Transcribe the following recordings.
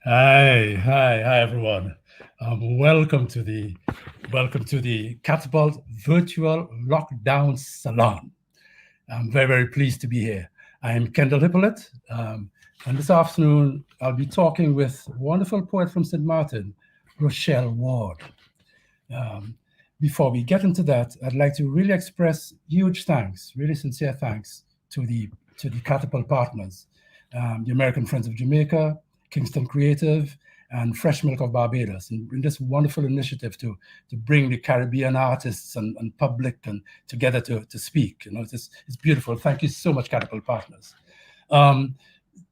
Hi, everyone. Welcome to the Catapult Virtual Lockdown Salon. I'm very pleased to be here. I am Kendel Hippolyte, and this afternoon I'll be talking with a wonderful poet from St. Maarten, Rochelle Ward. Um, Before we get into that, I'd like to really express huge thanks, really sincere thanks to the Catapult partners, the American Friends of Jamaica, Kingston Creative, and Fresh Milk of Barbados, in this wonderful initiative to bring the Caribbean artists and public and together to speak. It's beautiful. Thank you so much, Catapult partners. Um,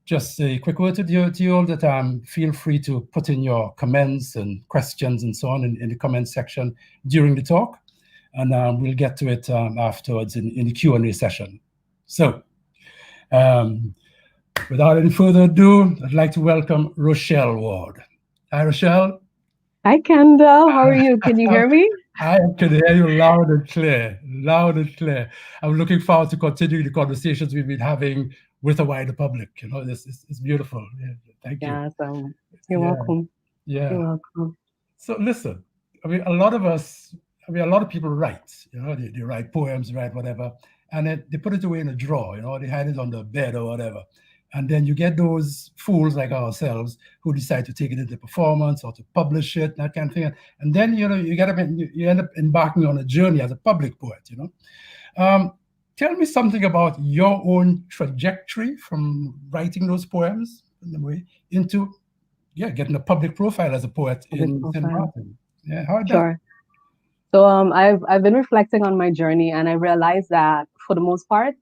just a quick word to you all that feel free to put in your comments and questions and so on in the comment section during the talk, and we'll get to it afterwards in the Q&A session. So, without any further ado, I'd like to welcome Rochelle Ward. Hi, Rochelle. Hi, Kendall. How are you? Can you hear me? I can hear you loud and clear, loud and clear. I'm looking forward to continuing the conversations we've been having with a wider public. This is beautiful. Yeah, thank you. Yeah, so you're welcome. Yeah. You're welcome. So listen, a lot of people write, they write poems, write whatever, and then they put it away in a drawer, they hide it on the bed or whatever. And then you get those fools like ourselves who decide to take it into performance or to publish it, that kind of thing. And then, you end up embarking on a journey as a public poet, Tell me something about your own trajectory from writing those poems in a way into getting a public profile as a poet in St. Maarten. Yeah, how did Sure. So I've been reflecting on my journey, and I realized that for the most part,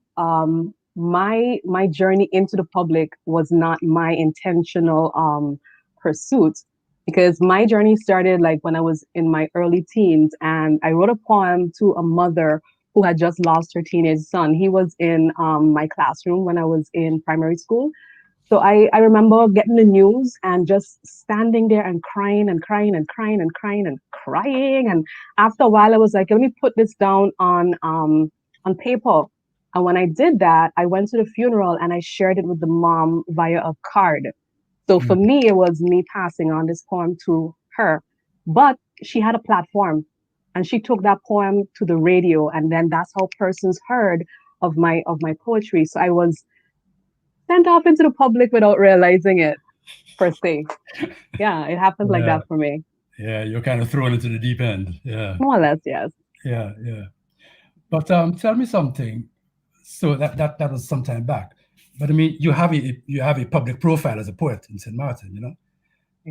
my journey into the public was not my intentional pursuit, because my journey started like when I was in my early teens, and I wrote a poem to a mother who had just lost her teenage son. He was in my classroom when I was in primary school. So I remember getting the news and just standing there and crying and crying and crying and crying and crying. And after a while, I was like, let me put this down on paper. And when I did that, I went to the funeral and I shared it with the mom via a card. So for me, it was me passing on this poem to her. But she had a platform, and she took that poem to the radio, and then that's how persons heard of my poetry. So I was sent off into the public without realizing it, per se. Yeah, it happened like that for me. Yeah, you're kind of thrown into the deep end. Yeah. More or less, yes. Yeah. But tell me something. So that was some time back. But I mean, you have a public profile as a poet in St. Maarten.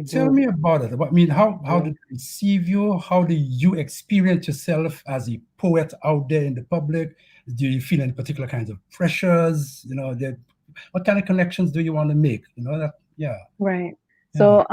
Tell me about it. I mean, how did it receive you? How do you experience yourself as a poet out there in the public? Do you feel any particular kinds of pressures? What kind of connections do you want to make? Right. So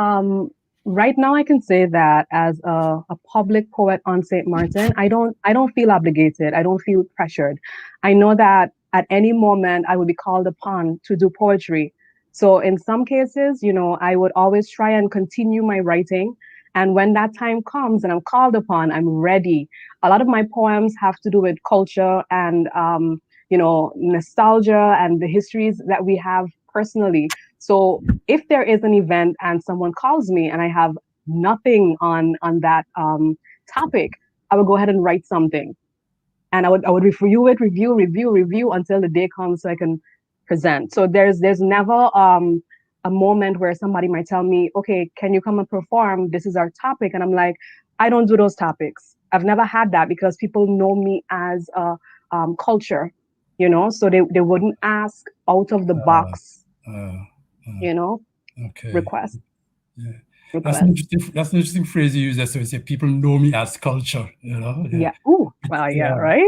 right now I can say that as a public poet on St. Maarten, I don't feel obligated. I don't feel pressured. I know that at any moment I would be called upon to do poetry. So in some cases, I would always try and continue my writing. And when that time comes and I'm called upon, I'm ready. A lot of my poems have to do with culture and nostalgia and the histories that we have personally. So if there is an event and someone calls me and I have nothing on that topic, I would go ahead and write something, and I would review until the day comes so I can present. So there's never a moment where somebody might tell me, okay, can you come and perform? This is our topic, and I'm like, I don't do those topics. I've never had that because people know me as a culture. So they wouldn't ask out of the box, request. Yeah. That's an interesting phrase you use there. So you say people know me as culture, Yeah. Ooh. Well, yeah, right?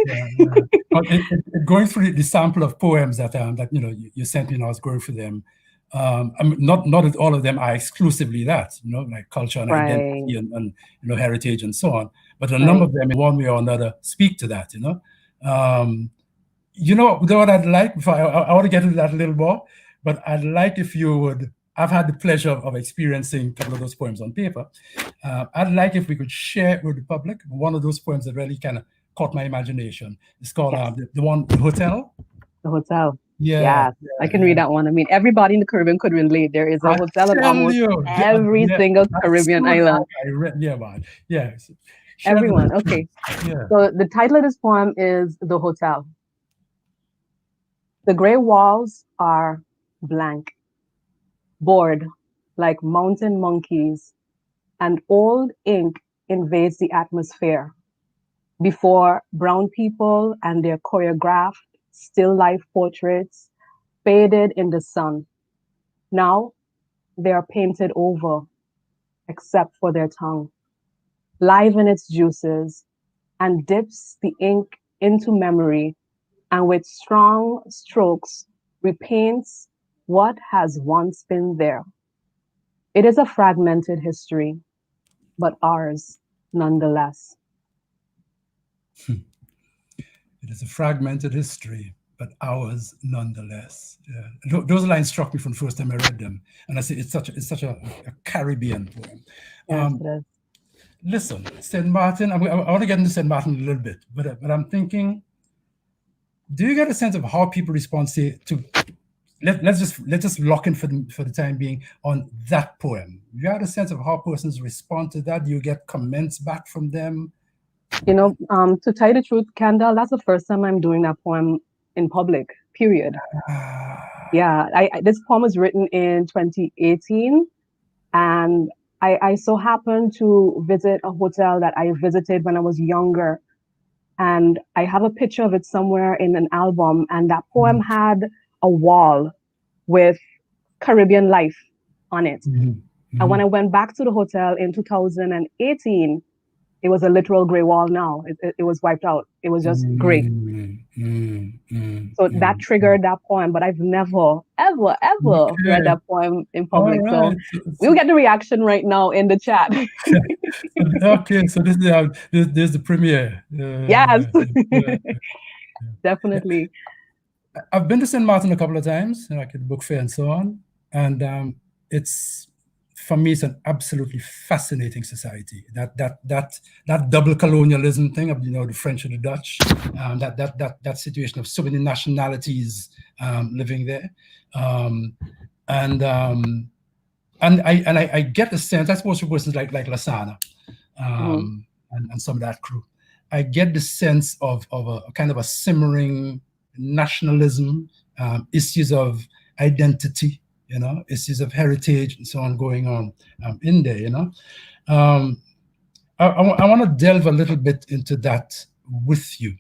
But going through the sample of poems that you sent me, and I was going through them. Not all of them are exclusively that, like culture and identity and heritage and so on. But a number of them, in one way or another, speak to that. What I'd like, before I want to get into that a little more, but I'd like if you would. I've had the pleasure of experiencing a couple of those poems on paper. I'd like if we could share with the public one of those poems that really kind of caught my imagination. It's called the Hotel. The Hotel. Yeah, Yeah, I can read that one. I mean, everybody in the Caribbean could relate. There is a I hotel on tell almost you, every yeah, single that's Caribbean soon island. I read, yeah, man. Yeah. Share Everyone. the, Okay. yeah. So the title of this poem is The Hotel. The gray walls are blank, bored like mountain monkeys, and old ink invades the atmosphere. Before brown people and their choreographed still life portraits faded in the sun. Now they are painted over, except for their tongue, live in its juices, and dips the ink into memory, and with strong strokes repaints what has once been there. It is a fragmented history, but ours nonetheless. It is a fragmented history, but ours nonetheless. Yeah. Those lines struck me from the first time I read them, and I say it's such a Caribbean poem. Yes, it is. Listen, St. Maarten. I want to get into St. Maarten a little bit, but I'm thinking, do you get a sense of how people respond, say, to let's just lock in for the time being on that poem? You have a sense of how persons respond to that? Do you get comments back from them? You know, to tell you the truth, Kendall, that's the first time I'm doing that poem in public, period. Yeah, this poem was written in 2018, and I so happened to visit a hotel that I visited when I was younger, and I have a picture of it somewhere in an album, and that poem had a wall with Caribbean life on it. And when I went back to the hotel in 2018, it was a literal gray wall now. It was wiped out. It was just gray. So that triggered that poem, but I've never, ever, ever read that poem in public. Right. So we'll get the reaction right now in the chat. Okay, so this is the premiere. Yes, definitely. I've been to St. Maarten a couple of times, like at the book fair and so on, and it's, for me, it's an absolutely fascinating society. That double colonialism thing of, the French and the Dutch, that situation of so many nationalities living there, and I get the sense, I suppose, for persons like Lasana and some of that crew, I get the sense of a kind of a simmering nationalism, issues of identity, issues of heritage and so on going on in there, I want to delve a little bit into that with you,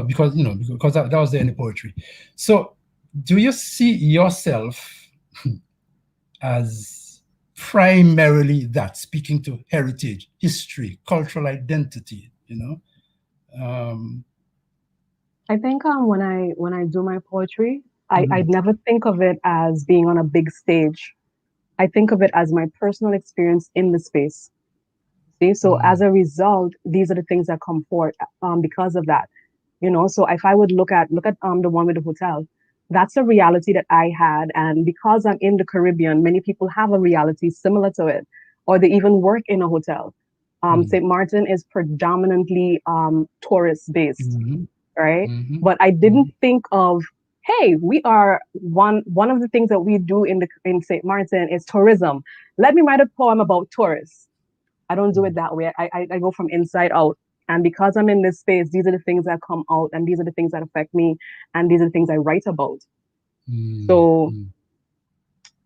because that was there in the poetry. So do you see yourself as primarily that, speaking to heritage, history, cultural identity, I think when I do my poetry, I never think of it as being on a big stage. I think of it as my personal experience in the space. See, so as a result, these are the things that come forth because of that. So if I would look at the one with the hotel, that's a reality that I had, and because I'm in the Caribbean, many people have a reality similar to it, or they even work in a hotel. St. Maarten is predominantly tourist based, right? But I didn't think of, hey, we are one of the things that we do in St. Maarten is tourism. Let me write a poem about tourists. I don't do it that way. I go from inside out. And because I'm in this space, these are the things that come out, and these are the things that affect me, and these are the things I write about. So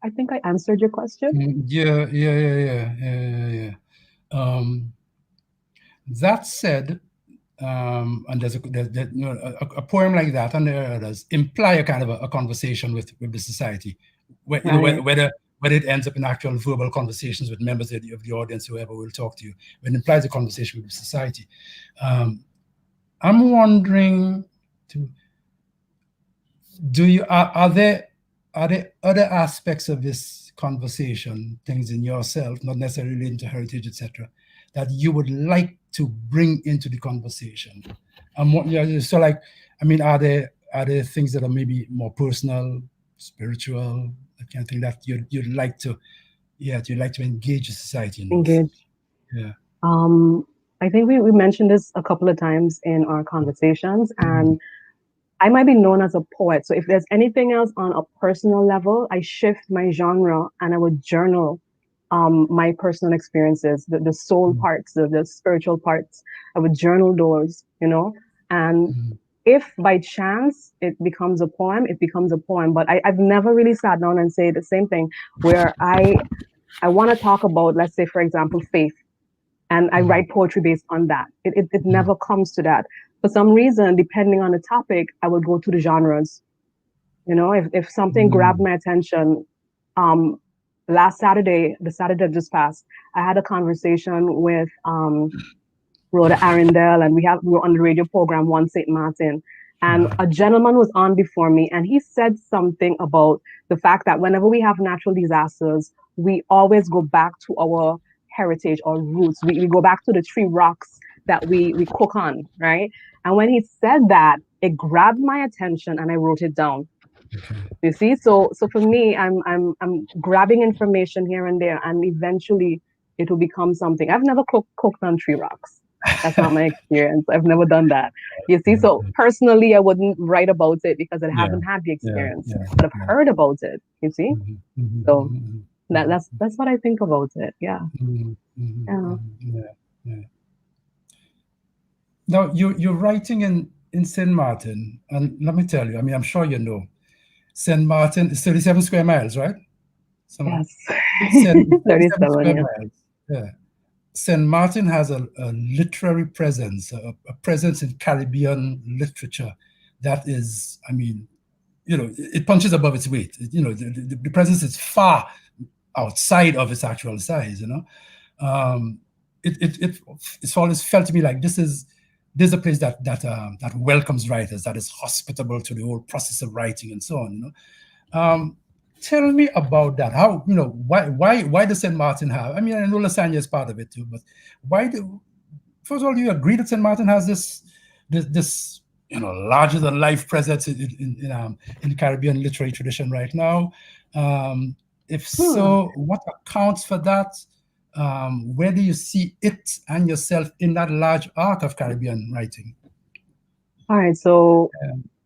I think I answered your question. Yeah. That said, and there's a poem like that, and there are others, imply a kind of a conversation with the society, whether it ends up in actual verbal conversations with members of the audience, whoever will talk to you, when it implies a conversation with the society. I'm wondering, are there other aspects of this conversation, things in yourself, not necessarily related to heritage, etc., that you would like to bring into the conversation? So, like, I mean, are there things that are maybe more personal, spiritual, that kind of thing, that you'd like to engage the society in? Engage. Yeah. I think we mentioned this a couple of times in our conversations, and I might be known as a poet. So if there's anything else on a personal level, I shift my genre and I would journal my personal experiences, the soul parts, the spiritual parts. I would journal those, you know. And if by chance it becomes a poem, it becomes a poem. But I've never really sat down and say the same thing where I want to talk about, let's say, for example, faith. And I write poetry based on that. It never comes to that. For some reason, depending on the topic, I will go to the genres. You know, if something grabbed my attention, last Saturday, the Saturday that just passed, I had a conversation with Rhoda Arundel, and we were on the radio program One St. Maarten, and a gentleman was on before me, and he said something about the fact that whenever we have natural disasters, we always go back to our heritage or roots. We go back to the tree rocks that we cook on, right? And when he said that, it grabbed my attention, and I wrote it down. You see, so for me, I'm grabbing information here and there, and eventually it will become something. I've never cooked on tree rocks. That's not my experience. I've never done that. You see, so personally, I wouldn't write about it because I haven't had the experience, but I've heard about it. You see, so that's what I think about it. Yeah. Now you're writing in St. Maarten, and let me tell you, I mean, I'm sure you know, St. Maarten is 37 square miles, right? Yes. 37 square miles. Yeah. St. Maarten has a literary presence, a presence in Caribbean literature that is, I mean, you know, it punches above its weight. You know, the presence is far outside of its actual size, you know. It's always felt to me like this is a place that welcomes writers, that is hospitable to the whole process of writing and so on, you know. Tell me about that. How, you know, why does St. Maarten have? I mean, I know Lasagna is part of it too, but first of all, do you agree that St. Maarten has this you know, larger than life presence in the Caribbean literary tradition right now? If so, what accounts for that? Where do you see it and yourself in that large arc of Caribbean writing? All right, so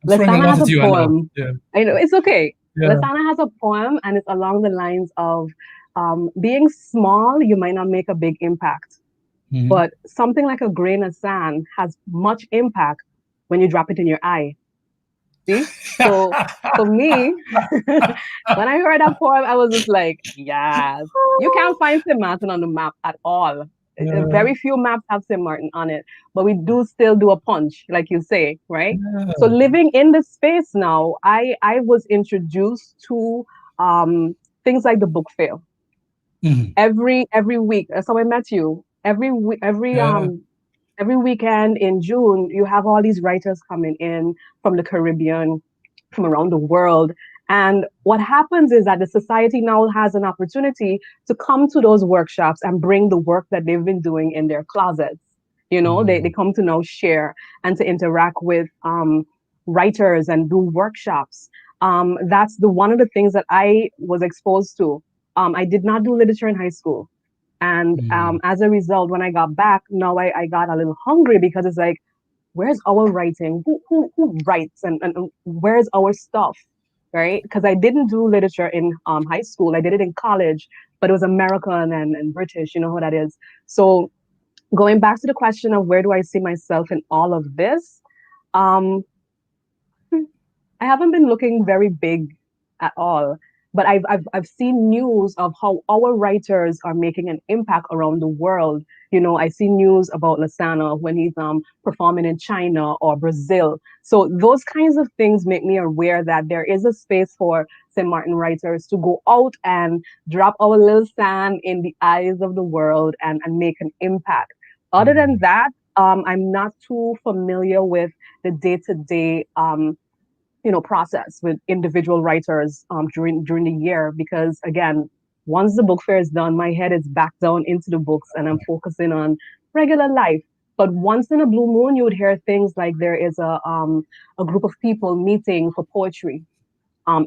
Lasagna has a poem. I know, it's okay. Lasagna has a poem, and it's along the lines of being small, you might not make a big impact. But something like a grain of sand has much impact when you drop it in your eye. See? So for me, when I heard that poem, I was just like, yes. You can't find St. Maarten on the map at all. Very few maps have St. Maarten on it, but we do still do a punch, like you say, right? So living in the space now, I was introduced to things like the book fair. Every week. That's how I met you. Every weekend in June, you have all these writers coming in from the Caribbean, from around the world. And what happens is that the society now has an opportunity to come to those workshops and bring the work that they've been doing in their closets. You know, they come to now share and to interact with writers and do workshops. That's one of the things that I was exposed to. I did not do literature in high school. And as a result, when I got back, now I got a little hungry because it's like, where's our writing? Who writes and where's our stuff, right? Because I didn't do literature in high school. I did it in college, but it was American and British, you know how that is. So going back to the question of where do I see myself in all of this, I haven't been looking very big at all. But I've seen news of how our writers are making an impact around the world. You know, I see news about Lasagna when he's performing in China or Brazil. So those kinds of things make me aware that there is a space for St. Maarten writers to go out and drop our little sand in the eyes of the world and make an impact. Other than that, I'm not too familiar with the day-to-day process with individual writers during the year, because again, once the book fair is done, my head is back down into the books and I'm focusing on regular life. But once in a blue moon, you would hear things like there is a group of people meeting for poetry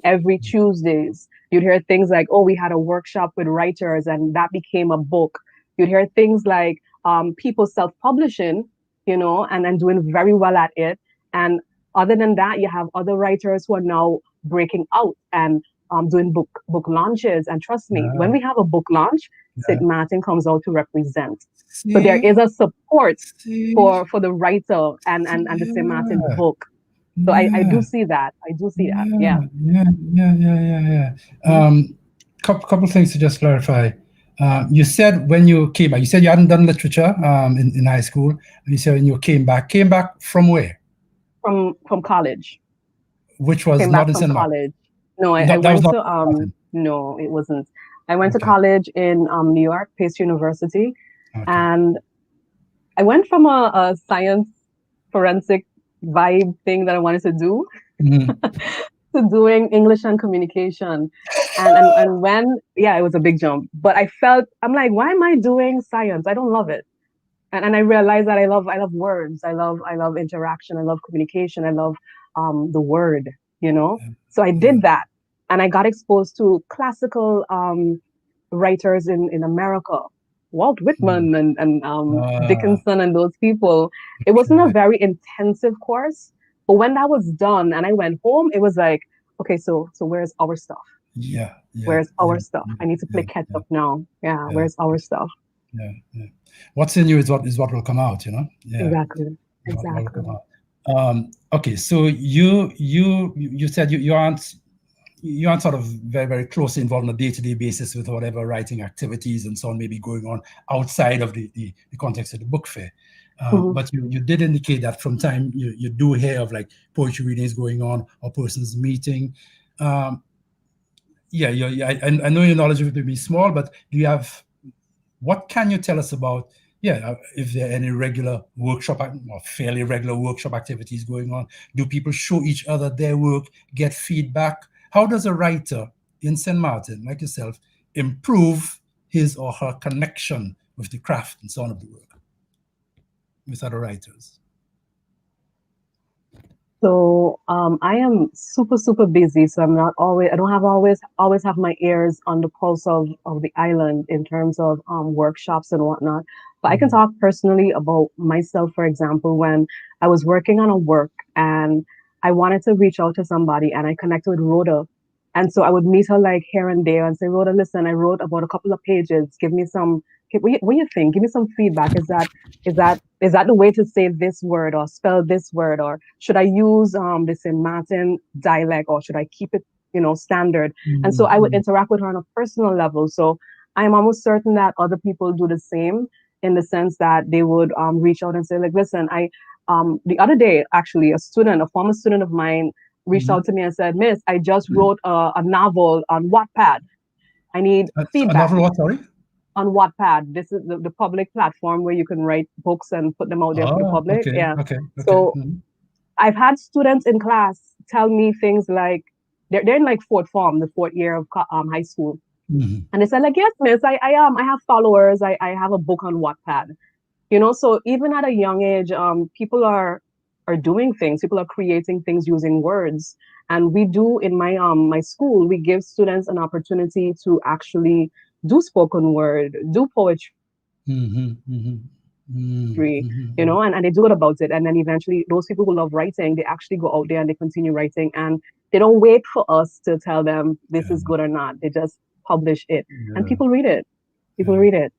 every Tuesdays. You'd hear things like, oh, we had a workshop with writers and that became a book. You'd hear things like people self-publishing, and doing very well at it. And Other than that, you have other writers who are now breaking out and doing book launches. And trust me, when we have a book launch, St. Maarten comes out to represent. So there is a support for the writer and the St. Maarten book. So I do see that. I do see that. Yeah. Couple things to just clarify. You said when you came back, you said you hadn't done literature in high school. And you said when you came back from where? From college. Which was not in St. College. No, I went to no, it wasn't. I went to college in New York, Pace University, and I went from a science forensic vibe thing that I wanted to do to doing English and communication. And when, it was a big jump, but I'm like, why am I doing science? I don't love it. And I realized that I love words. I love interaction. I love communication. I love the word, So I did that. And I got exposed to classical writers in America, Walt Whitman and Dickinson and those people. It wasn't a very intensive course, but when that was done and I went home, it was like, okay, so where's our stuff? Where's our stuff? I need to play catch up now. Where's our stuff? What's in you is what will come out, Exactly. Okay, so you said you aren't sort of very, very closely involved on a day-to-day basis with whatever writing activities and so on may be going on outside of the context of the book fair. But you did indicate that from time you do hear of like poetry readings going on or persons meeting. I know your knowledge will be small, but what can you tell us about, if there are any regular workshop or fairly regular workshop activities going on? Do people show each other their work, get feedback? How does a writer in St. Maarten, like yourself, improve his or her connection with the craft and so on of the work with other writers? So I am super, super busy. So I don't always have my ears on the pulse of the island in terms of workshops and whatnot. But I can talk personally about myself, for example, when I was working on a work and I wanted to reach out to somebody and I connected with Rhoda. And so I would meet her like here and there and say, Rhoda, listen, I wrote about a couple of pages. Give me what do you think? Give me some feedback. Is that the way to say this word or spell this word? Or should I use the St. Maarten dialect, or should I keep it, standard? And so I would interact with her on a personal level. So I am almost certain that other people do the same, in the sense that they would reach out and say, like, listen, the other day, actually, a former student of mine reached out to me and said, Miss, I just wrote a novel on Wattpad. I need feedback. A novel what, sorry? On Wattpad. This is the public platform where you can write books and put them out there for the public. Okay. So I've had students in class tell me things like, they're in like fourth year of high school. And they said, like, yes, miss, I have followers. I have a book on Wattpad. So even at a young age, people are doing things. People are creating things using words. And we do in my school, we give students an opportunity to actually do spoken word, do poetry, and they do it about it. And then eventually those people who love writing, they actually go out there and they continue writing. And they don't wait for us to tell them this is good or not. They just publish it. And people read it. Read it.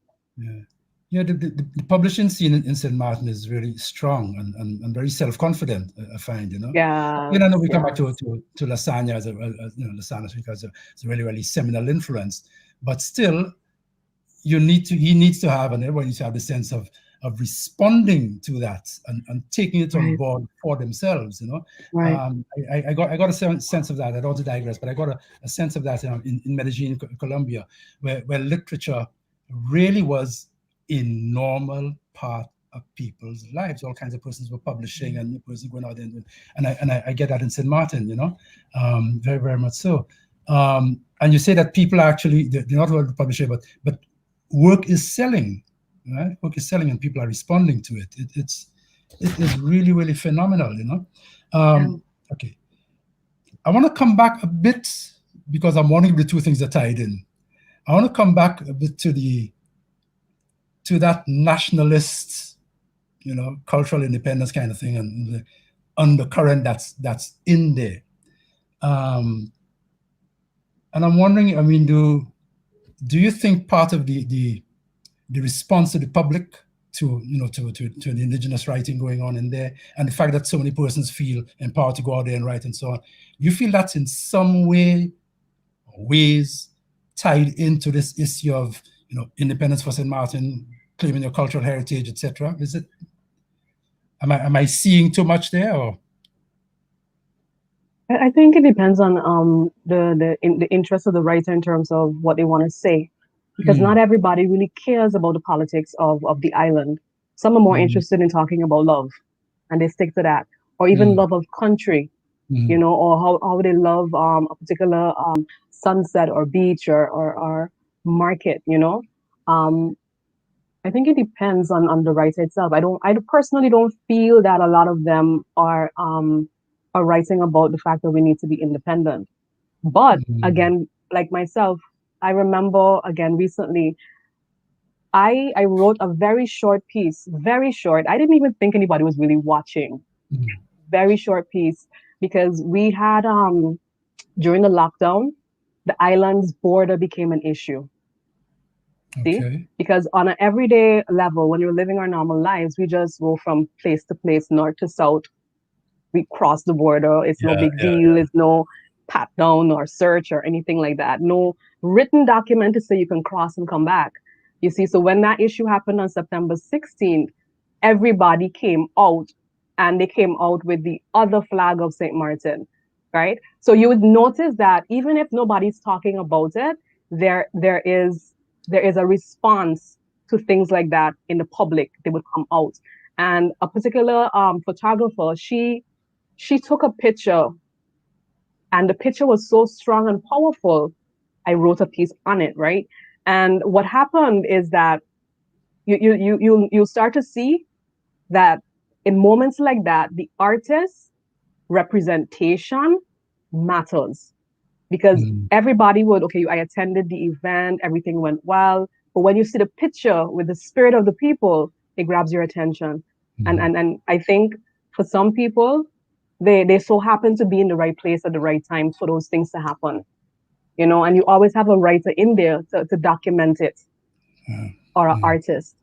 The publishing scene in St. Maarten is really strong and very self-confident, I find, Yeah. I know we come back to Lasagna as Lasagna because it's a really, really seminal influence. But still, he needs to have, and everyone needs to have the sense of responding to that and taking it on board for themselves, Right. I got a sense of that. I don't want to digress, but I got a sense of that in Medellin, Colombia, where literature really was a normal part of people's lives. All kinds of persons were publishing and persons going out there, and I get that in St. Maarten, very, very much so. And you say that people actually, they're not about the publisher, but work is selling, right? Work is selling and people are responding to it. It is really, really phenomenal, Okay. I want to come back a bit because I'm wondering if the two things are tied in. I want to come back a bit to that nationalist, cultural independence kind of thing. And undercurrent that's in there. And I'm wondering, I mean, do you think part of the response to the public to the indigenous writing going on in there, and the fact that so many persons feel empowered to go out there and write and so on, you feel that's in some ways tied into this issue of independence for St. Maarten, claiming your cultural heritage, etc.? Is it? Am I seeing too much there? Or? I think it depends on the interest of the writer in terms of what they want to say, because not everybody really cares about the politics of the island. Some are more interested in talking about love, and they stick to that, or even love of country, or how they love a particular sunset or beach or market. I think it depends on the writer itself. I personally don't feel that a lot of them are writing about the fact that we need to be independent. But again, like myself, I remember again recently, I wrote a very short piece, very short. I didn't even think anybody was really watching. Very short piece, because we had during the lockdown, the island's border became an issue. See? Okay. Because on an everyday level, when you're living our normal lives, we just go from place to place, north to south. We cross the border. It's no big deal. It's no pat down or search or anything like that. No written document to say you can cross and come back. You see, so when that issue happened on September 16th, everybody came out, and they came out with the other flag of St. Maarten, right? So you would notice that even if nobody's talking about it, there is a response to things like that in the public. They would come out. And a particular photographer, she took a picture, and the picture was so strong and powerful, I wrote a piece on it, right? And what happened is that you start to see that in moments like that, the artist's representation matters. Because everybody would, I attended the event, everything went well. But when you see the picture with the spirit of the people, it grabs your attention. And I think for some people, they so happen to be in the right place at the right time for those things to happen. And you always have a writer in there to document it, or an artist.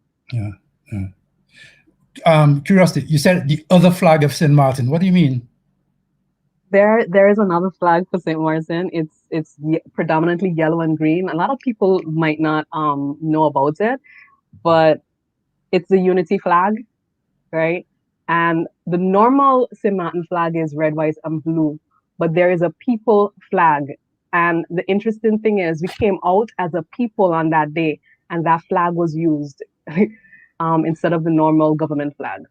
Curiosity, you said the other flag of St. Maarten. What do you mean? There is another flag for St. Maarten. It's predominantly yellow and green. A lot of people might not know about it, but it's the unity flag, right? And the normal St. Maarten flag is red, white, and blue, but there is a people flag. And the interesting thing is we came out as a people on that day, and that flag was used instead of the normal government flag.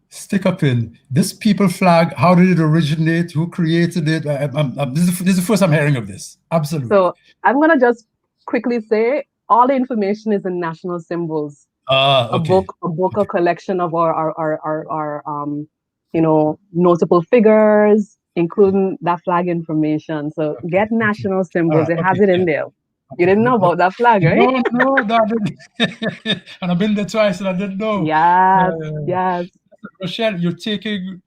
Stick up in this people flag. How did it originate? Who created it? This is the first I'm hearing of this. Absolutely. So I'm going to just quickly say all the information is in National Symbols. Okay. A book, a collection of our notable figures, including that flag information. So get National Symbols. It has it in there. You didn't know about that flag, right? No, that and I've been there twice and I didn't know. Yes. Rochelle, you're taking.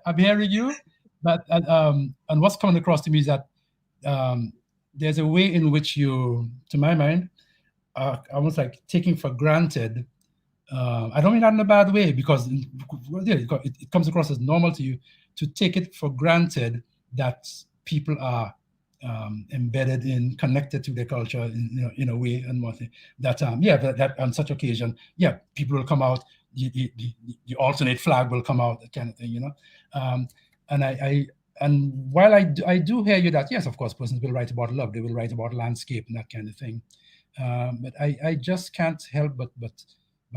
I'm hearing you, but and what's coming across to me is that there's a way in which you, to my mind, almost like taking for granted. I don't mean that in a bad way, because it comes across as normal to you to take it for granted that people are embedded in, connected to their culture in a way and one thing that that on such occasion, people will come out, the alternate flag will come out, that kind of thing, and while I do hear you that yes, of course, persons will write about love, they will write about landscape and that kind of thing, but I just can't help but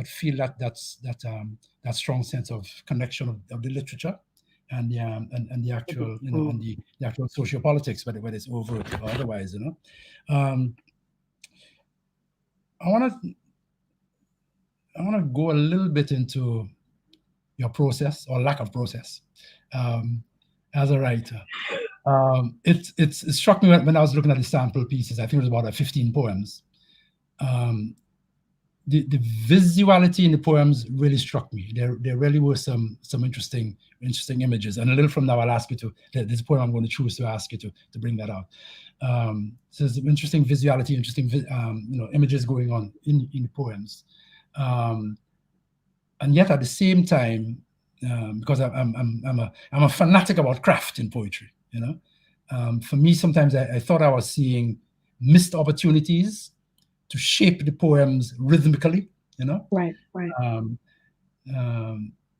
feel that strong sense of connection of the literature and the actual and the actual sociopolitics, whether it's overt or otherwise, I want to go a little bit into your process or lack of process as a writer. It struck me when I was looking at the sample pieces. I think it was about 15 poems. the visuality in the poems really struck me. There really were some interesting images. And a little from now, I'll ask you to, there's a poem I'm going to choose to ask you to bring that out. So there's some interesting visuality, interesting images going on in the poems. And yet at the same time, because I'm a fanatic about craft in poetry, for me, sometimes I thought I was seeing missed opportunities to shape the poems rhythmically, Right.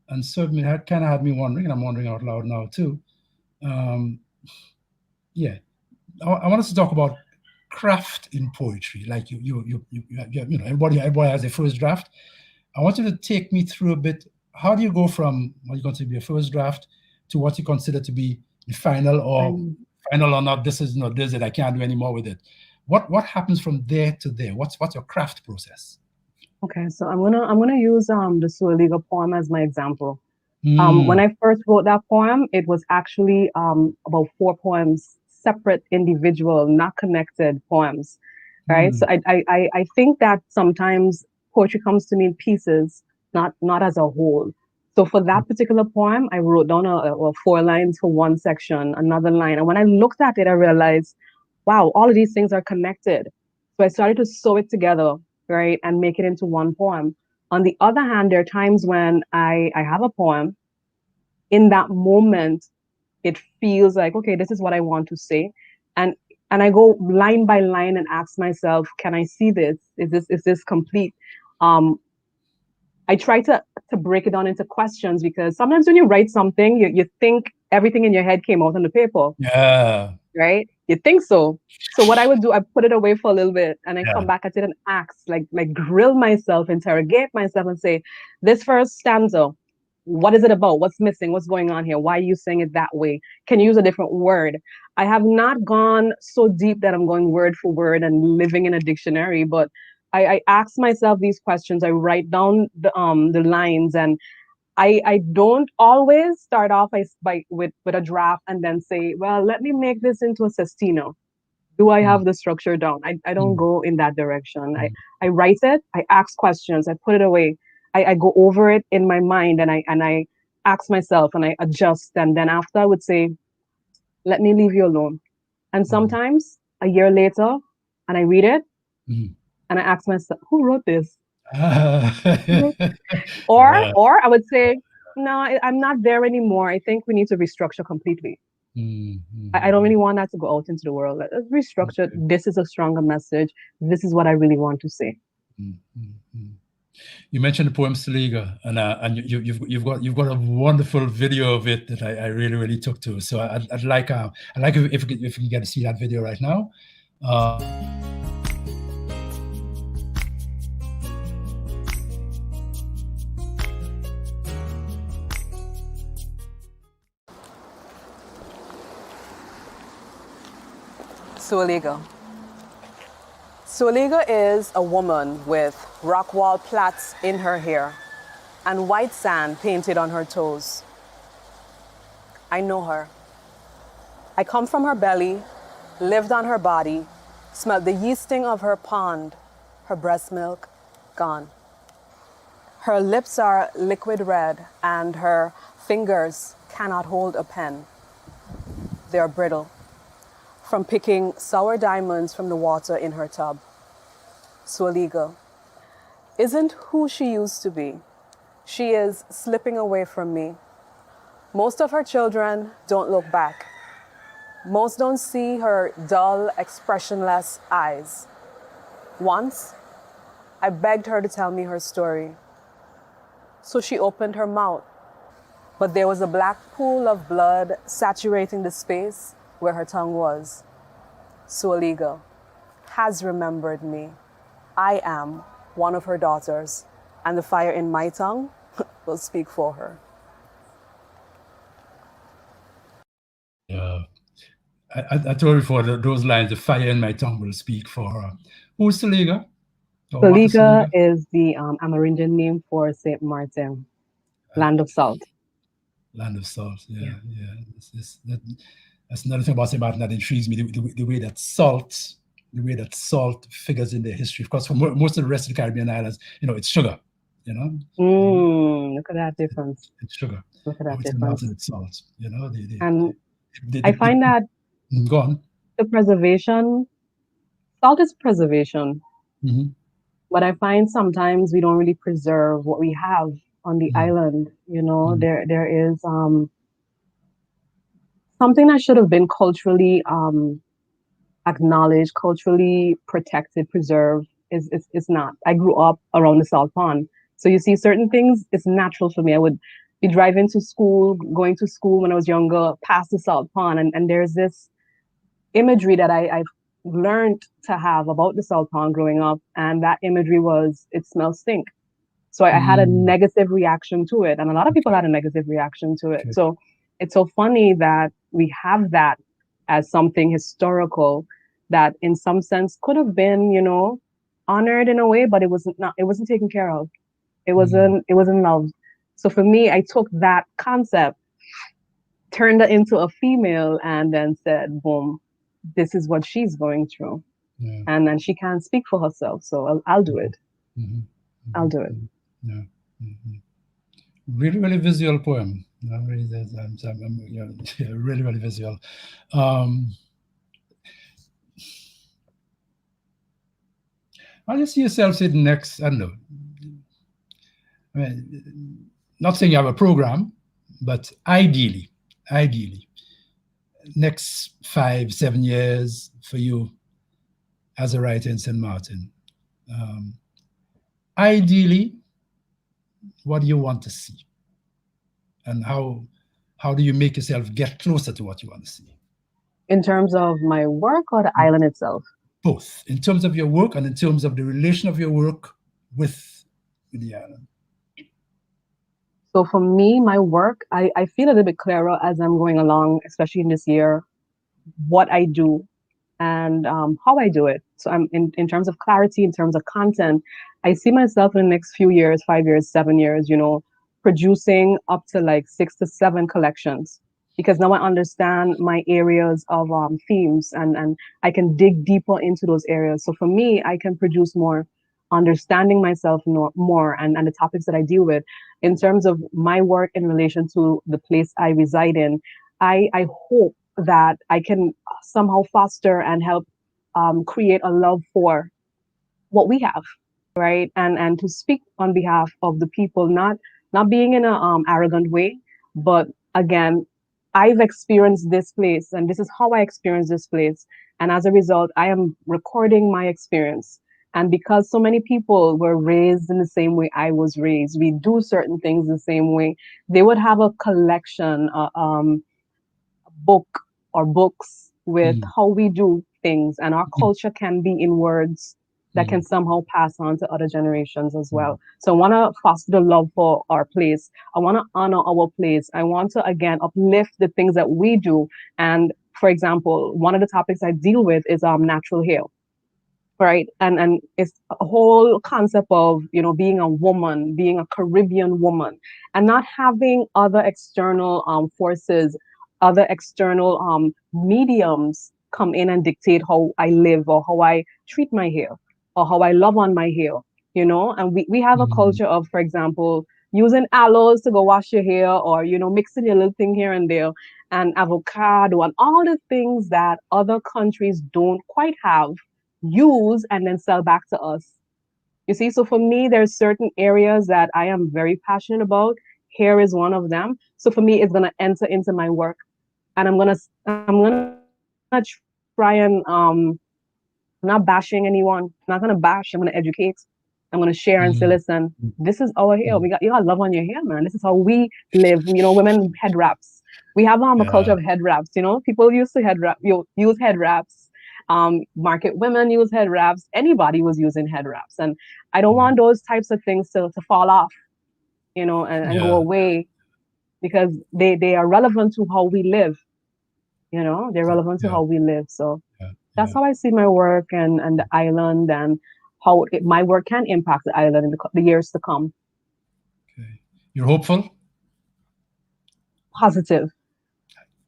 And so that kind of had me wondering, and I'm wondering out loud now too. Yeah, I want us to talk about craft in poetry. Like everybody has a first draft. I want you to take me through a bit. How do you go from what you consider to be a first draft to what you consider to be the final, or final or not? This is this it. I can't do any more with it. What happens from there to there? What's your craft process? Okay, so I'm gonna use the Suoliga poem as my example. When I first wrote that poem, it was actually about 4 poems, separate, individual, not connected poems, right? So I think that sometimes poetry comes to me in pieces, not as a whole. So for that particular poem, I wrote down 4 lines for one section, another line, and when I looked at it, I realized, wow, all of these things are connected. So I started to sew it together, right, and make it into one poem. On the other hand, there are times when I have a poem. In that moment, it feels like, okay, this is what I want to say. And I go line by line and ask myself, can I see this? Is this complete? I try to break it down into questions, because sometimes when you write something, you think everything in your head came out on the paper. Yeah. Right? You think so. So what I would do, I put it away for a little bit and I come back at it and ask, like grill myself, interrogate myself and say, this first stanza, what is it about? What's missing? What's going on here? Why are you saying it that way? Can you use a different word? I have not gone so deep that I'm going word for word and living in a dictionary, but I ask myself these questions. I write down the lines, and I don't always start off with a draft and then say, well, let me make this into a sestina. Do I have the structure down? I don't go in that direction. I write it, I ask questions, I put it away. I go over it in my mind, and I ask myself and I adjust. And then after, I would say, let me leave you alone. And sometimes a year later, and I read it and I ask myself, who wrote this? Or I would say, no, I'm not there anymore. I think we need to restructure completely. I don't really want that to go out into the world. Let's restructure. This is a stronger message. This is what I really want to say. You mentioned the poem Suoliga, and you've got a wonderful video of it that I really took to. So I'd like if we can get to see that video right now. Suoliga. Suoliga is a woman with rock wall plaits in her hair and white sand painted on her toes. I know her. I come from her belly, lived on her body, smelled the yeasting of her pond, her breast milk gone. Her lips are liquid red and her fingers cannot hold a pen. They are brittle from picking sour diamonds from the water in her tub. Suoliga isn't who she used to be. She is slipping away from me. Most of her children don't look back. Most don't see her dull, expressionless eyes. Once, I begged her to tell me her story. So she opened her mouth, but there was a black pool of blood saturating the space where her tongue was. Suoliga has remembered me. I am one of her daughters, and the fire in my tongue will speak for her. I told you before that those lines, the fire in my tongue will speak for her. Who's Suoliga? Suoliga is the Amerindian name for St. Martin, land of salt. Land of salt, yeah. That's another thing about St. Martin that intrigues me, the way that salt the way that salt figures in their history. Of course, for most of the rest of the Caribbean islands, it's sugar, Look at that difference. It's sugar. Look at that It's difference. not salt, And I find that go on. the preservation, salt is preservation. Mm-hmm. But I find sometimes we don't really preserve what we have on the island. There is something that should have been culturally acknowledged, culturally protected, preserved. Is not. I grew up around the salt pond, so you see certain things. It's natural for me. I would be driving to school, going to school when I was younger, past the salt pond, and there's this imagery that I've learned to have about the salt pond growing up, and that imagery was it smells stink. So I had a negative reaction to it, and a lot of people had a negative reaction to it. Okay. So it's so funny that we have that as something historical that in some sense could have been, honored in a way, but it wasn't taken care of. It wasn't loved. So for me, I took that concept, turned it into a female, and then said, boom, this is what she's going through. Yeah. And then she can't speak for herself. So I'll do it. Mm-hmm. I'll do it. Yeah. Really, really visual poem. Really, really, really visual. How do you see yourself sitting next? I don't know. I mean, not saying you have a program, but ideally, next 5-7 years for you as a writer in St. Maarten. Ideally, what do you want to see? And how do you make yourself get closer to what you want to see? In terms of my work or the island itself? Both. In terms of your work and in terms of the relation of your work with the island. So for me, my work, I feel a little bit clearer as I'm going along, especially in this year, what I do and how I do it. So I'm in terms of clarity, in terms of content, I see myself in the next few years, 5 years, 7 years, producing up to like 6 to 7 collections, because now I understand my areas of themes and I can dig deeper into those areas. So for me, I can produce more, understanding myself more and the topics that I deal with. In terms of my work in relation to the place I reside in, I hope that I can somehow foster and help create a love for what we have, right? And to speak on behalf of the people, not being in a arrogant way, but again, I've experienced this place and this is how I experienced this place. And as a result, I am recording my experience. And because so many people were raised in the same way I was raised, we do certain things the same way, they would have a collection, a book or books with how we do things. And our culture can be in words that can somehow pass on to other generations as well. So I want to foster the love for our place. I want to honor our place. I want to, again, uplift the things that we do. And for example, one of the topics I deal with is natural hair, right? And it's a whole concept of, being a woman, being a Caribbean woman, and not having other external forces, other external mediums come in and dictate how I live or how I treat my hair, or how I love on my hair, and we have a culture of, for example, using aloes to go wash your hair, or, mixing your little thing here and there, and avocado and all the things that other countries don't quite have, use and then sell back to us. You see, so for me, there's certain areas that I am very passionate about. Hair is one of them. So for me, it's gonna enter into my work, and I'm gonna try and I'm not bashing anyone. I'm not gonna bash. I'm gonna educate. I'm gonna share and say, listen, this is our hair. You got love on your hair, man. This is how we live. Women head wraps. We have a culture of head wraps. People used to use head wraps. Market women use head wraps. Anybody was using head wraps, and I don't want those types of things to fall off, and go away, because they are relevant to how we live. They're relevant to how we live. So that's how I see my work and the island, and how my work can impact the island in the years to come. Okay. You're hopeful? Positive.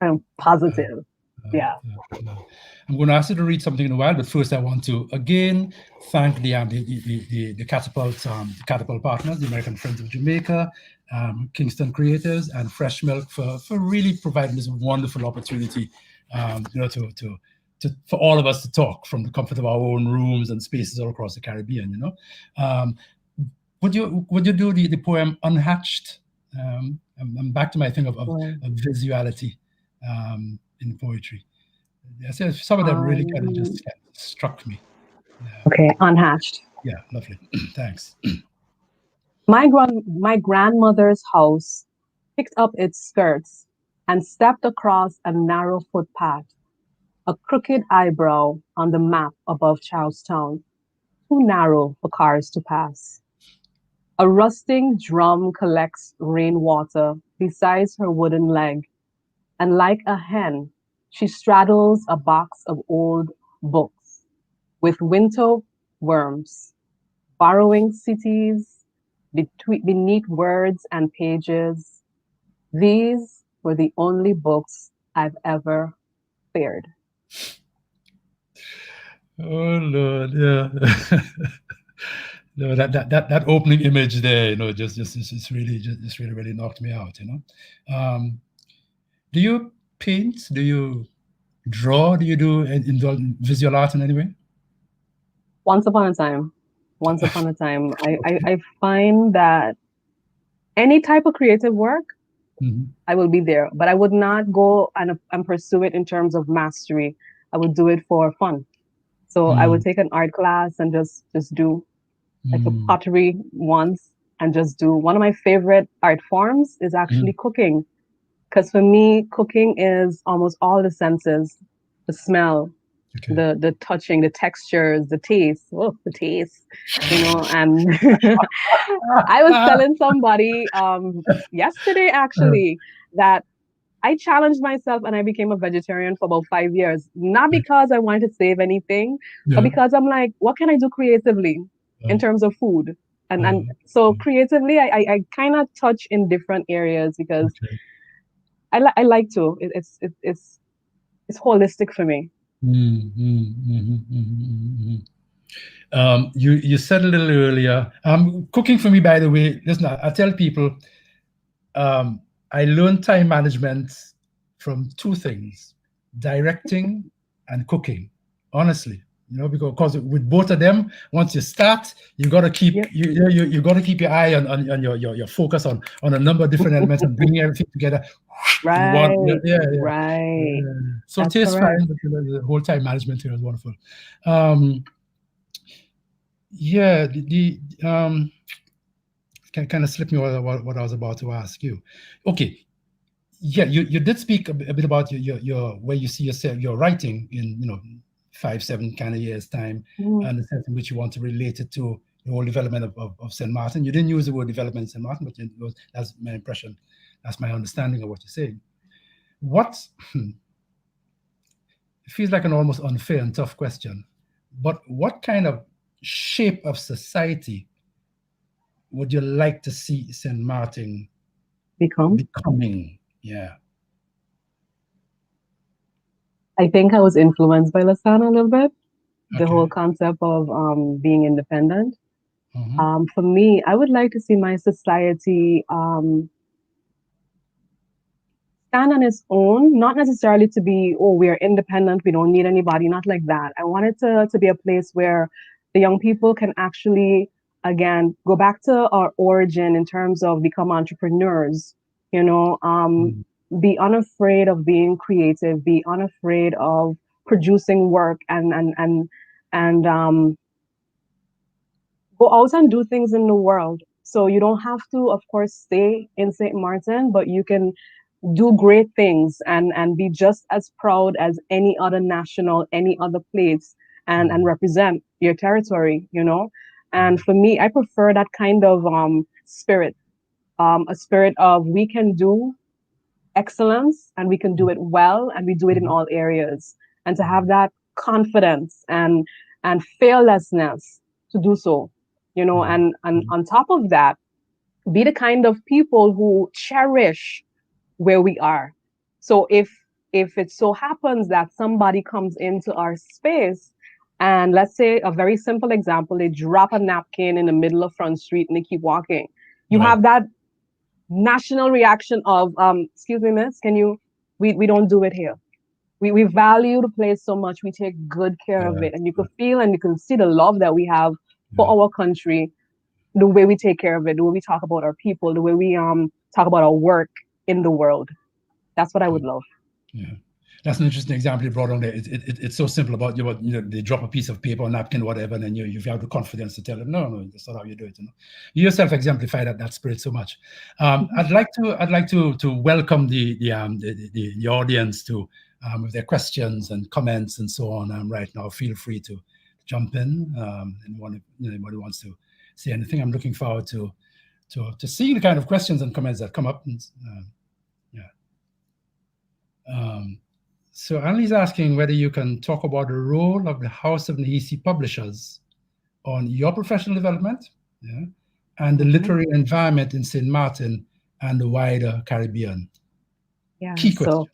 I'm positive. Yeah. I'm going to ask you to read something in a while, but first I want to again thank the Catapult partners, the American Friends of Jamaica, Kingston Creators, and Fresh Milk for really providing this wonderful opportunity, for all of us to talk from the comfort of our own rooms and spaces all across the Caribbean. Would you do the poem Unhatched? I'm back to my thing of visuality in poetry. So some of them really kind of just struck me. Okay, Unhatched. Yeah, lovely. Thanks. My grandmother's house picked up its skirts and stepped across a narrow footpath, a crooked eyebrow on the map above Charlestown, too narrow for cars to pass. A rusting drum collects rainwater beside her wooden leg, and like a hen, she straddles a box of old books with winter worms, borrowing cities beneath words and pages. These were the only books I've ever feared. Oh Lord, yeah. No, that opening image there, just really knocked me out. Do you paint? Do you draw? Do you do visual art in any way? Once upon a time, I find that any type of creative work, I will be there, but I would not go and pursue it in terms of mastery. I would do it for fun. So I would take an art class and just do like a pottery once and just do. One of my favorite art forms is actually cooking. Because for me, cooking is almost all the senses, the smell, the touching, the textures, the taste. Oh, the taste, and I was telling somebody yesterday actually that I challenged myself and I became a vegetarian for about 5 years. Not because I wanted to save anything, but because I'm like, what can I do creatively in terms of food? And so creatively, I kind of touch in different areas because I like to. It's holistic for me. You said a little earlier, cooking for me, by the way, listen, I tell people, I learned time management from two things: directing and cooking, honestly. Because with both of them, once you start, you got to keep you got to keep your eye on your focus on a number of different elements and bringing everything together. Right. Right. So That's taste correct. fine, the whole time management here is wonderful. Kind of slipped me what I was about to ask you. Okay. Yeah, you did speak a bit about your where you see yourself, your writing in 5-7 kind of years time, and the sense in which you want to relate it to the whole development of St. Maarten. You didn't use the word development in St. Maarten, but that's my impression. That's my understanding of what you're saying. It feels like an almost unfair and tough question, but what kind of shape of society would you like to see St. Maarten becoming? Yeah. I think I was influenced by Lasana a little bit. The whole concept of being independent. For me, I would like to see my society stand on its own, not necessarily to be, we are independent, we don't need anybody, not like that. I want it to be a place where the young people can actually, again, go back to our origin in terms of become entrepreneurs, be unafraid of being creative, be unafraid of producing work and go out and do things in the world. So you don't have to, of course, stay in St. Maarten, but you can do great things and be just as proud as any other national, any other place, and represent your territory, And for me, I prefer that kind of spirit, a spirit of we can do excellence and we can do it well and we do it in all areas. And to have that confidence and fearlessness to do so, and on top of that, be the kind of people who cherish where we are. So if if it so happens that somebody comes into our space, and let's say a very simple example, they drop a napkin in the middle of Front Street and they keep walking, you Right. have that national reaction of, excuse me, miss, we don't do it here. We value the place so much. We take good care of it. And you can feel and you can see the love that we have for our country, the way we take care of it, the way we talk about our people, the way we talk about our work in the world. That's what I would love. Yeah. That's an interesting example you brought on there. It's so simple about they drop a piece of paper or napkin, whatever, and then you have the confidence to tell them, no, that's not how you do it. You yourself exemplify that spirit so much. I'd like to welcome the audience to with their questions and comments and so on. Right now, feel free to jump in. Anybody wants to say anything? I'm looking forward to seeing the kind of questions and comments that come up. So Annalie's asking whether you can talk about the role of the House of Nehesi Publishers on your professional development, and the literary environment in St. Martin and the wider Caribbean. Yeah. Key question.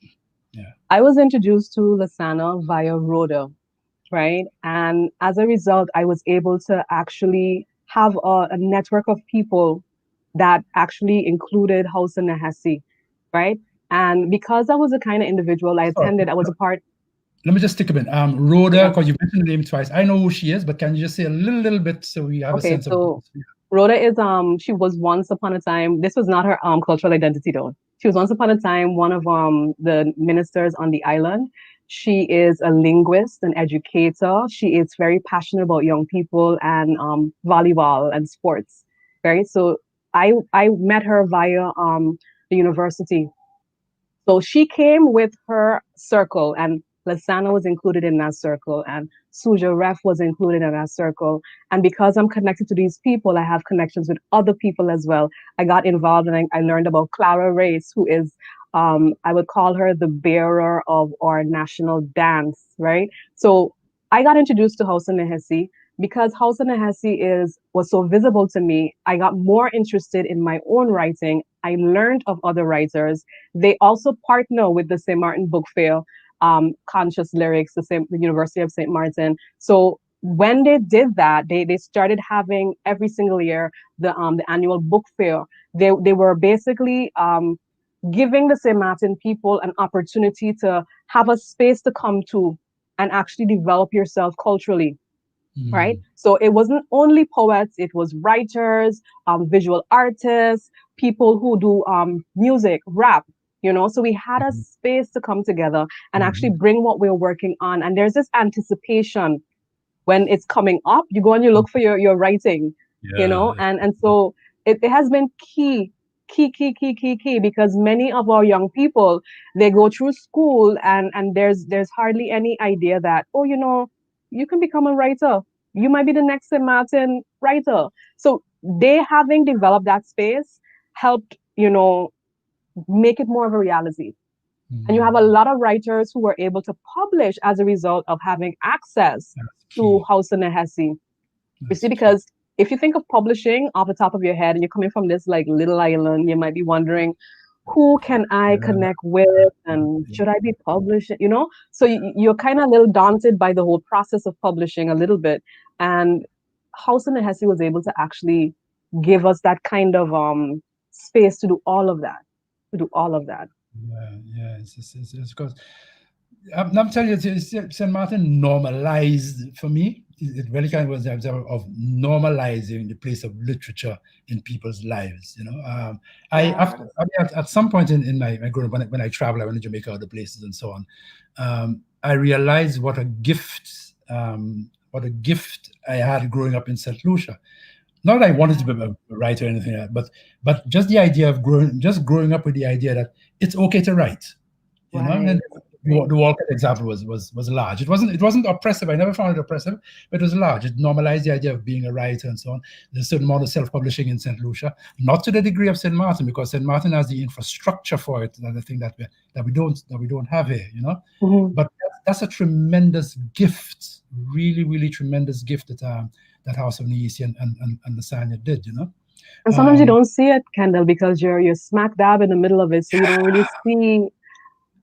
So, I was introduced to Lasana via Rhoda, right? And as a result, I was able to actually have a network of people that actually included House of Nehesi, right? And because I was the kind of individual I attended, I was a part. Let me just take a minute. Rhoda, because you mentioned the name twice. I know who she is, but can you just say a little bit so we have a sense of? Rhoda is she was once upon a time. This was not her cultural identity though. She was once upon a time one of the ministers on the island. She is a linguist, an educator. She is very passionate about young people and volleyball and sports. Right. So I met her via the university. So she came with her circle, and Lasana was included in that circle, and Suja Ref was included in that circle. And because I'm connected to these people, I have connections with other people as well. I got involved and I learned about Clara Race, who is, I would call her the bearer of our national dance, right? So I got introduced to House of Nehesi. Because House of Nehesi was so visible to me, I got more interested in my own writing. I learned of other writers. They also partner with the St. Martin Book Fair, Conscious Lyrics, the University of St. Martin. So when they did that, they started having every single year the annual book fair. They were basically giving the St. Martin people an opportunity to have a space to come to and actually develop yourself culturally. Right. So it wasn't only poets, it was writers, visual artists, people who do music, rap, so we had a space to come together and actually bring what we're working on. And there's this anticipation when it's coming up, you go and you look for your writing, and so it has been key, because many of our young people, they go through school and there's hardly any idea that, you can become a writer. You might be the next St. Martin writer. So they having developed that space helped, make it more of a reality. And you have a lot of writers who were able to publish as a result of having access to House of Nehesi. You see, because if you think of publishing off the top of your head and you're coming from this like little island, you might be wondering, who can I connect with and should I be publishing, So you're kind of a little daunted by the whole process of publishing a little bit. And House of Nehesi was able to actually give us that kind of space to do all of that. Yeah, it's because I'm telling you, St. Martin normalized for me. It really kind of was the observer of normalizing the place of literature in people's lives. At some point in my growing up, when I travel, I went to Jamaica, other places, and so on. I realized what a gift I had growing up in St. Lucia. Not that I wanted to be a writer or anything like that, but just the idea of growing up with the idea that it's okay to write. And the Walcott example was large. It wasn't oppressive. I never found it oppressive, but it was large. It normalized the idea of being a writer and so on. There's a certain amount of self-publishing in St. Lucia, not to the degree of St. Martin, because St. Martin has the infrastructure for it. Another thing that we don't have here, But that's a tremendous gift, really, really tremendous gift that House of Nehesi and Lasagna did, And sometimes you don't see it, Kendel, because you're smack dab in the middle of it, so you don't really see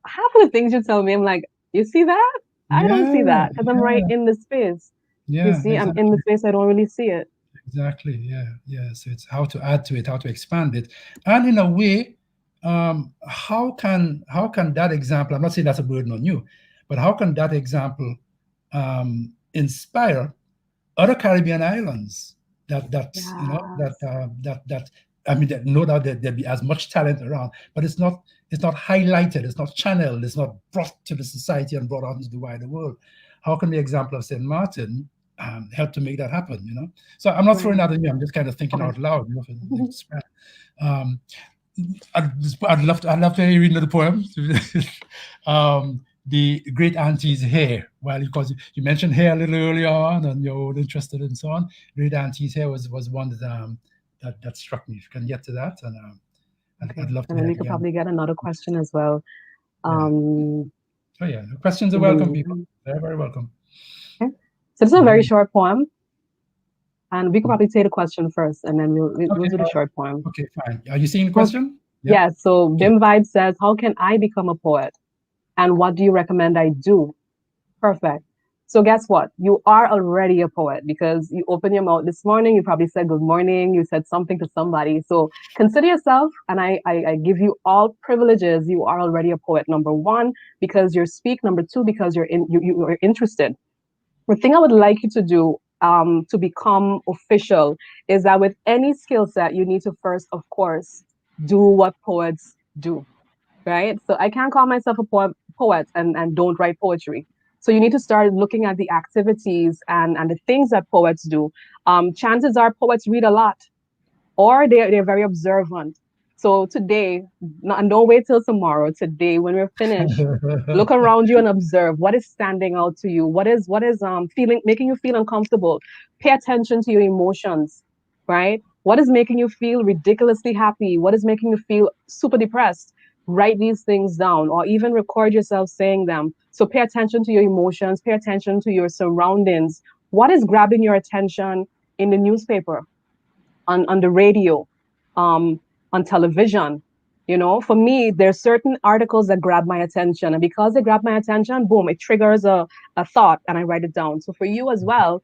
half of the things you tell me, I'm like, you see that? I don't see Yeah, that because I'm right in the space. You yeah, see, I'm in the exactly. space. I don't really see it. Exactly. Yeah. Yeah. So it's how to add to it, how to expand it, and in a way, how can that example? I'm not saying that's a burden on you, but how can that example inspire other Caribbean islands Yes. that I mean that no doubt that there be as much talent around, but it's not highlighted, it's not channeled, it's not brought to the society and brought out into the wider world. How can the example of St. Martin help to make that happen? So I'm not throwing Right. that at you. I'm just kind of thinking Okay. out loud. Um, I'd love to hear you read another poem. The great auntie's hair. Well, because you mentioned hair a little earlier on, and you're interested and so on. Great auntie's hair was one that struck me. If you can get to that, and Okay. I'd love to And then hear we it could again. probably get another question as well. Yeah. Um, Oh yeah. The questions are welcome, people. okay. Very, very welcome. So this is a very Mhm. short poem, and we could probably say the question first, and then we'll Okay. do the short poem. Okay. Fine. Are you seeing the Okay. question? Yeah. Yeah. So Okay. Bim Vibe says, "How can I become a poet? And what do you recommend I do?" Perfect. So guess what? You are already a poet because you opened your mouth this morning. You probably said good morning. You said something to somebody. So consider yourself, and I give you all privileges. You are already a poet. Number one, because you speak. Number two, because you're interested. The thing I would like you to do to become official is that with any skill set, you need to first, of course, do what poets do, right? So I can't call myself a poet and don't write poetry. So you need to start looking at the activities and the things that poets do. Chances are poets read a lot, or they're very observant. So today, and don't wait till tomorrow. Today, when we're finished, look around you and observe what is standing out to you. What is feeling making you feel uncomfortable. Pay attention to your emotions, right? What is making you feel ridiculously happy? What is making you feel super depressed? Write these things down, or even record yourself saying them. So pay attention to your emotions. Pay attention to your surroundings. What is grabbing your attention in the newspaper? On the radio, on television. For me, there's certain articles that grab my attention. And because they grab my attention, boom, it triggers a thought and I write it down. So for you as well,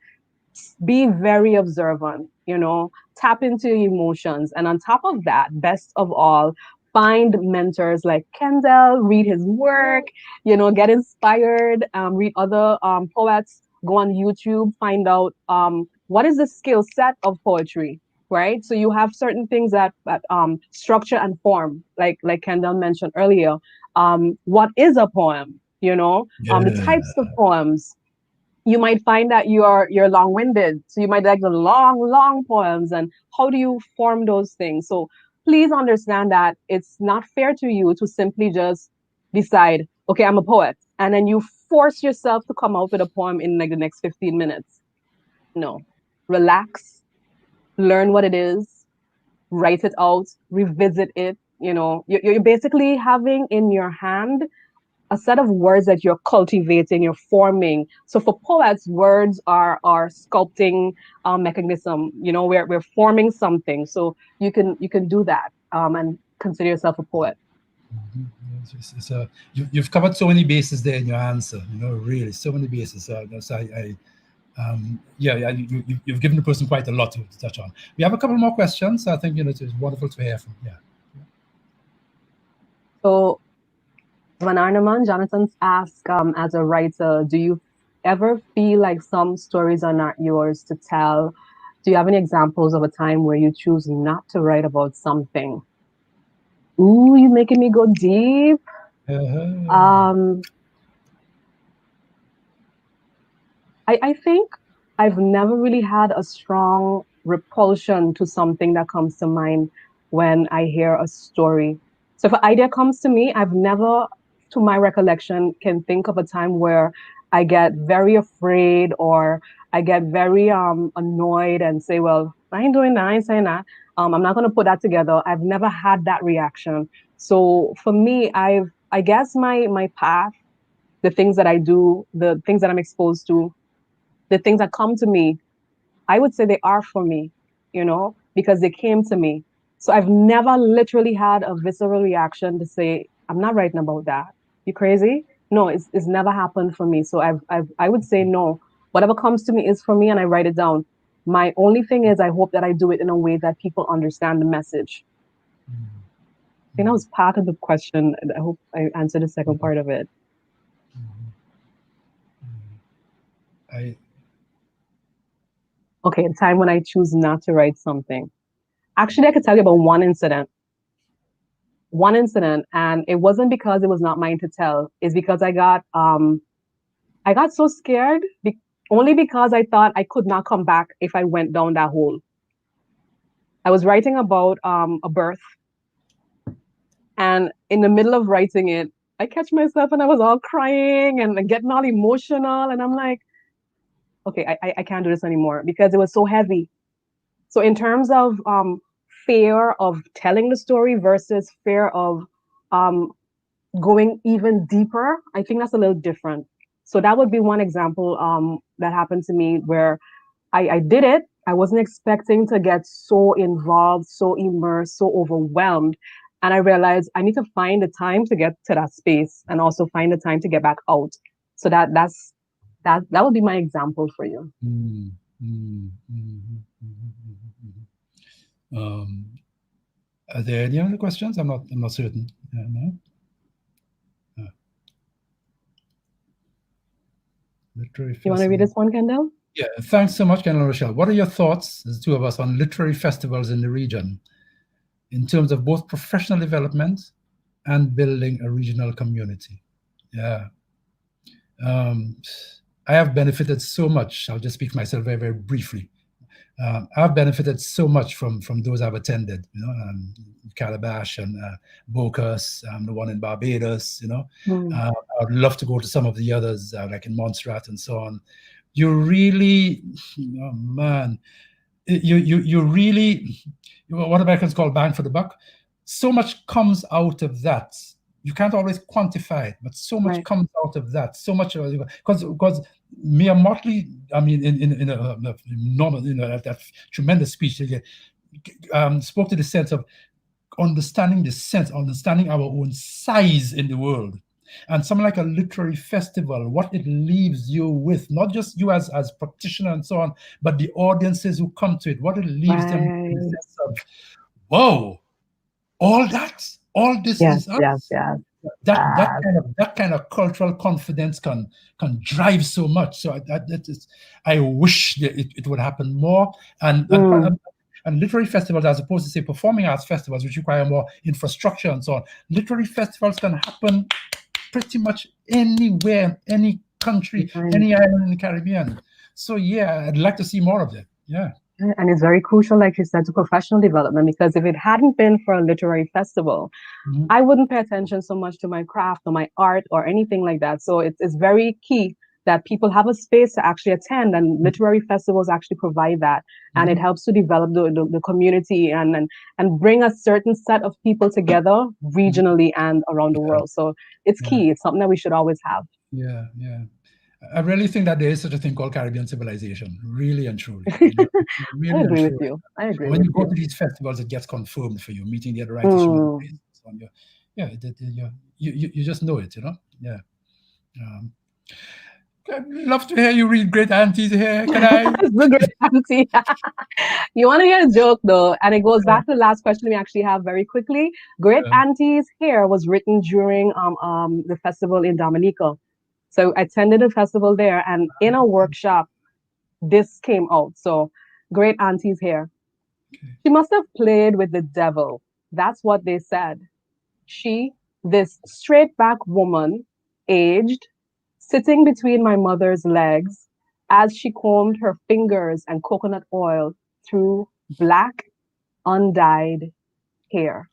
be very observant, tap into your emotions. And on top of that, best of all, find mentors like Kendel, read his work, get inspired, read other poets, go on YouTube, find out what is the skill set of poetry, right? So you have certain things that structure and form, like Kendall mentioned earlier. What is a poem? The Yeah. types of poems. You might find that you're long-winded, so you might like the long poems, and how do you form those things? So please understand that it's not fair to you to simply just decide, okay, I'm a poet, and then you force yourself to come out with a poem in like the next 15 minutes. No. Relax, learn what it is, write it out, revisit it. You're basically having in your hand a set of words that you're cultivating, you're forming. So for poets, words are our sculpting mechanism. We're forming something. So you can do that and consider yourself a poet. Mhm. You've covered so many bases there in your answer. Really, so many bases. So yeah, you've given the person quite a lot to touch on. We have a couple more questions. I think it's wonderful to hear from. Yeah. So Van Arneman, Jonathan's asked, as a writer, do you ever feel like some stories are not yours to tell? Do you have any examples of a time where you choose not to write about something? Ooh, you're making me go deep. Uh-huh. Um, I think I've never really had a strong repulsion to something that comes to mind when I hear a story. So if an idea comes to me, I've never, to my recollection, can think of a time where I get very afraid or I get very annoyed and say, well, I ain't doing that, I ain't saying that. I'm not gonna put that together. I've never had that reaction. So for me, I guess my path, the things that I do, the things that I'm exposed to, the things that come to me, I would say they are for me, because they came to me. So I've never literally had a visceral reaction to say, I'm not writing about that. You crazy? No, it's never happened for me. So I would say no. Whatever comes to me is for me, and I write it down. My only thing is I hope that I do it in a way that people understand the message. I think that was part of the question. I hope I answered the second part of it. Okay, a time when I choose not to write something. Actually, I could tell you about one incident. And it wasn't because it was not mine to tell. It's because I got so scared only because I thought I could not come back if I went down that hole. I was writing about a birth, and in the middle of writing it, I catch myself and I was all crying and getting all emotional, and I'm like, okay, I can't do this anymore because it was so heavy. So in terms of fear of telling the story versus fear of going even deeper, I think that's a little different. So that would be one example that happened to me where I did it. I wasn't expecting to get so involved, so immersed, so overwhelmed. And I realized I need to find the time to get to that space and also find the time to get back out. So that would be my example for you. Are there any other questions? I'm not certain. No? Literary you want to read this one, Kendel? Yeah, thanks so much, Kendel and Rochelle. What are your thoughts, as the two of us, on literary festivals in the region in terms of both professional development and building a regional community? Yeah. I have benefited so much. I'll just speak for myself very, very briefly. I've benefited so much from those I've attended, Calabash and Bocas, the one in Barbados, I'd love to go to some of the others, like in Montserrat and so on. You really, man, you really, what Americans call bang for the buck. So much comes out of that. You can't always quantify it, but so much comes out of that. So much, because Mia Motley, I mean, in a normal, that tremendous speech, spoke to the sense of understanding our own size in the world. And something like a literary festival, what it leaves you with, not just you as practitioner and so on, but the audiences who come to it, what it leaves them with the sense of, whoa, all this is us. That kind of cultural confidence can drive so much. So I wish that it would happen more. And literary festivals, as opposed to say performing arts festivals, which require more infrastructure and so on, literary festivals can happen pretty much anywhere, any country, any island in the Caribbean. So yeah, I'd like to see more of it. Yeah. And it's very crucial, like you said, to professional development, because if it hadn't been for a literary festival, I wouldn't pay attention so much to my craft or my art or anything like that. So it's very key that people have a space to actually attend, and literary festivals actually provide that. And it helps to develop the community and bring a certain set of people together regionally and around the world. So it's key. It's something that we should always have. Yeah. I really think that there is such a thing called Caribbean civilization, really and truly. Really I agree with you. I agree. When you go to these festivals, it gets confirmed for you, meeting the other writers from other places. You just know it, Yeah. I'd love to hear you read Great Auntie's here. Can I? The Great Auntie. You want to hear a joke, though, and it goes back to the last question we actually have very quickly. Great Auntie's Hair was written during the festival in Dominica. So I attended a festival there, and in a workshop, this came out. So Great Auntie's Hair. She must have played with the devil. That's what they said. She, this straight back woman, aged, sitting between my mother's legs as she combed her fingers and coconut oil through black, undyed hair.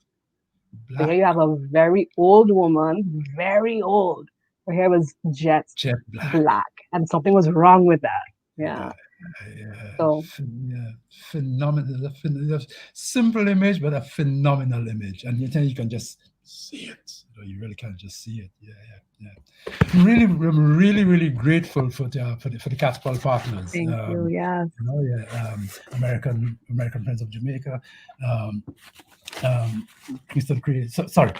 So here you have a very old woman, very old. Her hair was jet black, and something was wrong with that. Yeah. So phenomenal. Simple image, but a phenomenal image, and you can just see it. You really can't just see it. Yeah. I'm really grateful for the Catapult partners. Thank you. Yes. American Friends of Jamaica, Kingston Creative. Sorry,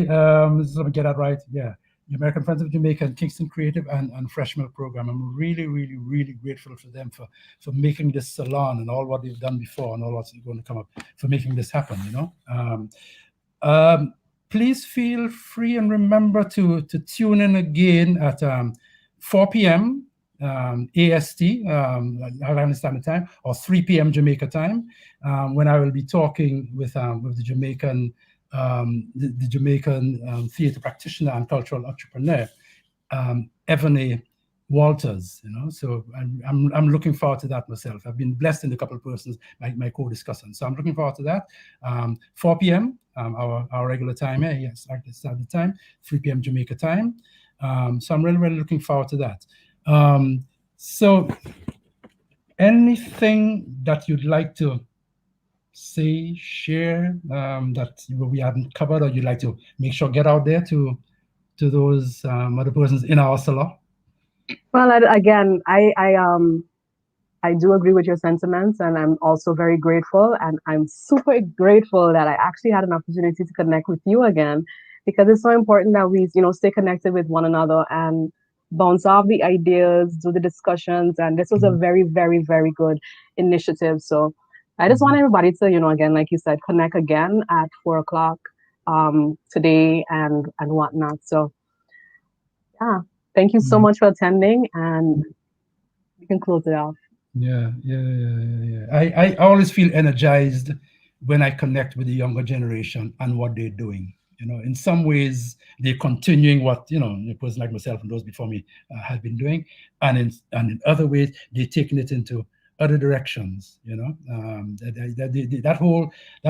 let me get that right. Yeah, the American Friends of Jamaica and Kingston Creative and Fresh Milk Program. I'm really grateful for them for making this salon and all what they've done before and all what's going to come up, for making this happen. Please feel free and remember to tune in again at 4 p.m. AST, Atlanta Standard Time, or 3 p.m. Jamaica time, when I will be talking with the Jamaican theater practitioner and cultural entrepreneur, Ebony Walters. So I'm looking forward to that myself. I've been blessed in a couple of persons, my co-discussants. So I'm looking forward to that. 4 p.m. Our regular time here, yes, Standard Time, 3 p.m. Jamaica time. So I'm really looking forward to that. So anything that you'd like to say, share, that we haven't covered, or you'd like to make sure get out there to those other persons in our salon? Well, again, I do agree with your sentiments, and I'm also very grateful, and I'm super grateful that I actually had an opportunity to connect with you again, because it's so important that we, stay connected with one another and bounce off the ideas, do the discussions, and this was a very good initiative. So I just want everybody to, again, like you said, connect again at 4 o'clock today and whatnot. So yeah, thank you so much for attending, and you can close it off. Yeah. I always feel energized when I connect with the younger generation and what they're doing. In some ways they're continuing what a person like myself and those before me had been doing, and in other ways they're taking it into other directions. That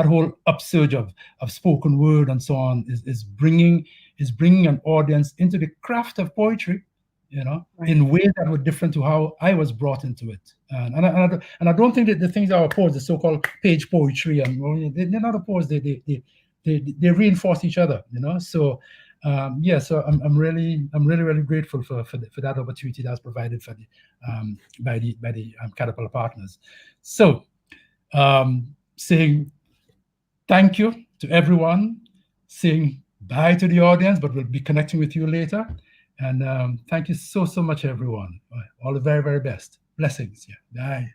whole upsurge of spoken word and so on is bringing an audience into the craft of poetry, right, in ways that were different to how I was brought into it. And I don't think that the things that are opposed, the so-called page poetry, and they're not opposed. They reinforce each other. So so I'm really grateful for that opportunity that's provided for by the Catapult partners. So saying thank you to everyone, saying bye to the audience, but we'll be connecting with you later. And thank you so much, everyone. All the very best. Blessings. Yeah. Bye.